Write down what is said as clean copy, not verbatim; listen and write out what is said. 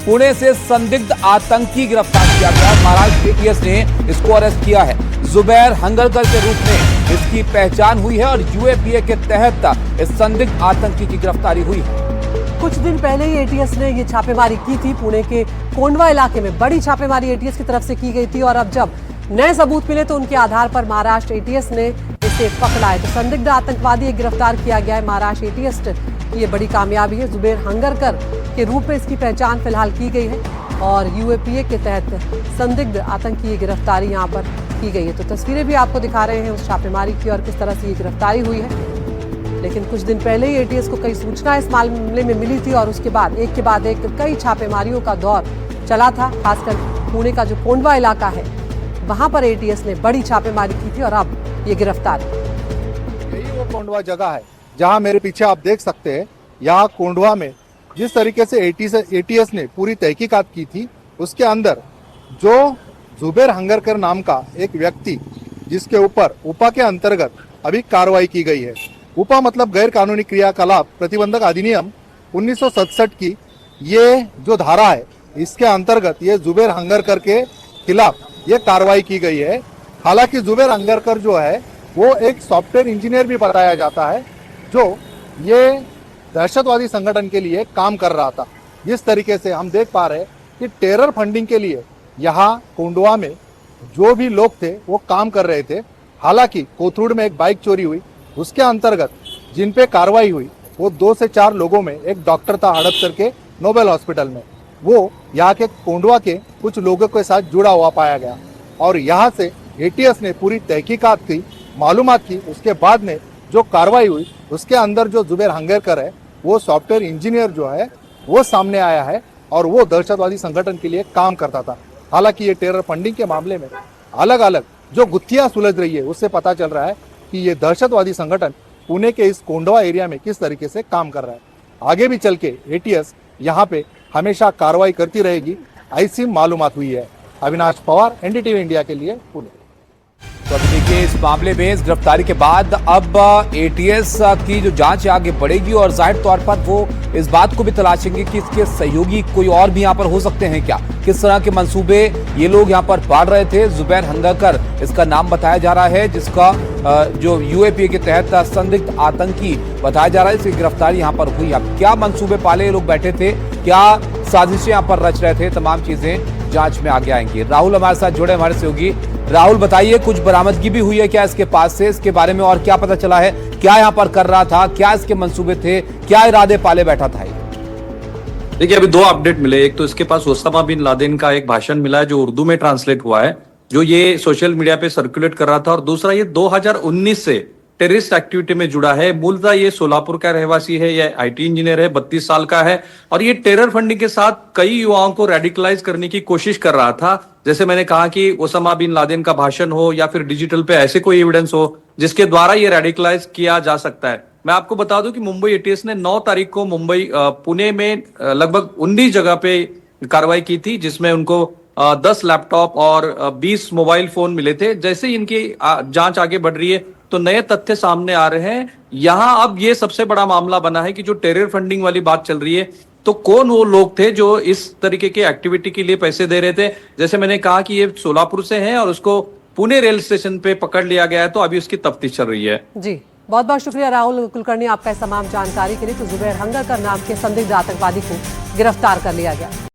पुणे से संदिग्ध आतंकी गिरफ्तार किया गया। महाराष्ट्र एटीएस ने इसको अरेस्ट किया है। जुबैर हंगरकर के रूप में इसकी पहचान हुई है और यूएपीए के तहत इस संदिग्ध आतंकी की गिरफ्तारी हुई है। कुछ दिन पहले ही एटीएस ने ये छापेमारी की थी। पुणे के कोंडवा इलाके में बड़ी छापेमारी एटीएस की तरफ से की गई थी और अब जब नए सबूत मिले तो उनके आधार पर महाराष्ट्र एटीएस ने इसे पकड़ा है। तो संदिग्ध आतंकवादी गिरफ्तार किया गया है। महाराष्ट्र एटीएस की ये बड़ी कामयाबी है। जुबैर हंगरकर के रूप में इसकी पहचान फिलहाल की गई है और यूएपीए के तहत संदिग्ध आतंकी की गिरफ्तारी यहाँ पर की गई है। तो तस्वीरें भी आपको दिखा रहे हैं उस छापेमारी की और किस तरह से ये गिरफ्तारी हुई है। लेकिन कुछ दिन पहले ही एटीएस को कई सूचना इस मामले में मिली थी और उसके बाद एक के बाद एक कई छापेमारियों का दौर चला था। खासकर पुणे का जो कोंडवा इलाका है वहां पर एटीएस ने बड़ी छापेमारी की थी और अब ये गिरफ्तारी। यही वो कोंडवा जगह है जहां मेरे पीछे आप देख सकते हैं। यहाँ कोंडवा में जिस तरीके से एटीएस ने पूरी तहकीकात की थी, उसके अंदर जो जुबैर हंगरकर नाम का एक व्यक्ति जिसके ऊपर उपा के अंतर्गत अभी कार्रवाई की गई है। उपा मतलब गैर कानूनी क्रियाकलाप प्रतिबंधक अधिनियम 1967 की ये जो धारा है, इसके अंतर्गत ये जुबैर हंगरकर के खिलाफ ये कार्रवाई की गई है। हालांकि जुबैर हंगरकर जो है वो एक सॉफ्टवेयर इंजीनियर भी बताया जाता है जो ये दहशतवादी संगठन के लिए काम कर रहा था। जिस तरीके से हम देख पा रहे हैं कि टेरर फंडिंग के लिए यहाँ कोंडवा में जो भी लोग थे वो काम कर रहे थे। हालांकि कोथरूड में एक बाइक चोरी हुई, उसके अंतर्गत जिन पे कार्रवाई हुई वो 2 से 4 लोगों में एक डॉक्टर था हड़पसर के नोबेल हॉस्पिटल में, वो यहाँ के कोंडवा के कुछ लोगों के साथ जुड़ा हुआ पाया गया और यहाँ से एटीएस ने पूरी तहकीकात की, मालूमात की। उसके बाद में जो कार्रवाई हुई उसके अंदर जो जुबैर हंगरकर है वो सॉफ्टवेयर इंजीनियर जो है वो सामने आया है और वो दहशतवादी संगठन के लिए काम करता था। हालांकि ये टेरर फंडिंग के मामले में अलग अलग जो गुत्थियां सुलझ रही है उससे पता चल रहा है कि ये दहशतवादी संगठन पुणे के इस कोंडवा एरिया में किस तरीके से काम कर रहा है। आगे भी चल के एटीएस यहाँ पे हमेशा कार्रवाई करती रहेगी, ऐसी मालूमात हुई है। अविनाश पवार, एनडीटीवी इंडिया के लिए पुणे। तो अभी देखिए इस मामले में इस गिरफ्तारी के बाद अब एटीएस की जो जांच आगे बढ़ेगी और जाहिर तौर पर वो इस बात को भी तलाशेंगे कि इसके सहयोगी कोई और भी यहाँ पर हो सकते हैं क्या, किस तरह के मंसूबे ये लोग यहाँ पर पाल रहे थे। जुबैर हंगरकर इसका नाम बताया जा रहा है जिसका जो यूएपीए के तहत संदिग्ध आतंकी बताया जा रहा है। इसकी गिरफ्तारी यहाँ पर हुई। अब क्या मंसूबे पाले ये लोग बैठे थे, क्या साजिशें यहाँ पर रच रहे थे, तमाम चीजें जांच में आगे आएंगी। राहुल हमारे साथ जुड़े, हमारे सहयोगी। राहुल बताइए, कुछ बरामदगी भी हुई है क्या इसके पास से, इसके बारे में और क्या पता चला है, क्या यहाँ पर कर रहा था, क्या इसके मंसूबे थे, क्या इरादे पाले बैठा था? देखिए अभी 2 अपडेट मिले। एक तो इसके पास ओसामा बिन लादेन का एक भाषण मिला है जो उर्दू में ट्रांसलेट हुआ है, जो ये सोशल मीडिया पे सर्कुलेट कर रहा था। और दूसरा ये 2019 से टेररिस्ट एक्टिविटी में जुड़ा है। मूलतः ये सोलापुर का रहवासी है, ये आईटी इंजीनियर है, 32 साल का है और ये टेरर फंडिंग के साथ कई युवाओं को रेडिकलाइज करने की कोशिश कर रहा था। जैसे मैंने कहा कि ओसामा बिन लादेन का भाषण हो या फिर डिजिटल पे ऐसे कोई एविडेंस हो जिसके द्वारा ये रेडिकलाइज किया जा सकता है। मैं आपको बता दूं कि मुंबई एटीएस ने 9 तारीख को पुणे में लगभग 19 जगह पे कार्रवाई की थी, जिसमें उनको 10 लैपटॉप और 20 मोबाइल फोन मिले थे। जैसे ही इनकी जांच आगे बढ़ रही है तो नए तथ्य सामने आ रहे हैं। यहां अब ये सबसे बड़ा मामला बना है कि जो टेरर फंडिंग वाली बात चल रही है, तो कौन वो लोग थे जो इस तरीके के एक्टिविटी के लिए पैसे दे रहे थे। जैसे मैंने कहा कि ये सोलापुर से है और उसको पुणे रेल स्टेशन पे पकड़ लिया गया है, तो अभी उसकी तफ्तीश चल रही है। जी, बहुत बहुत शुक्रिया राहुल कुलकर्णी आपका इस तमाम जानकारी के लिए। तो जुबैर हंगरकर नाम के संदिग्ध आतंकवादी को गिरफ्तार कर लिया गया।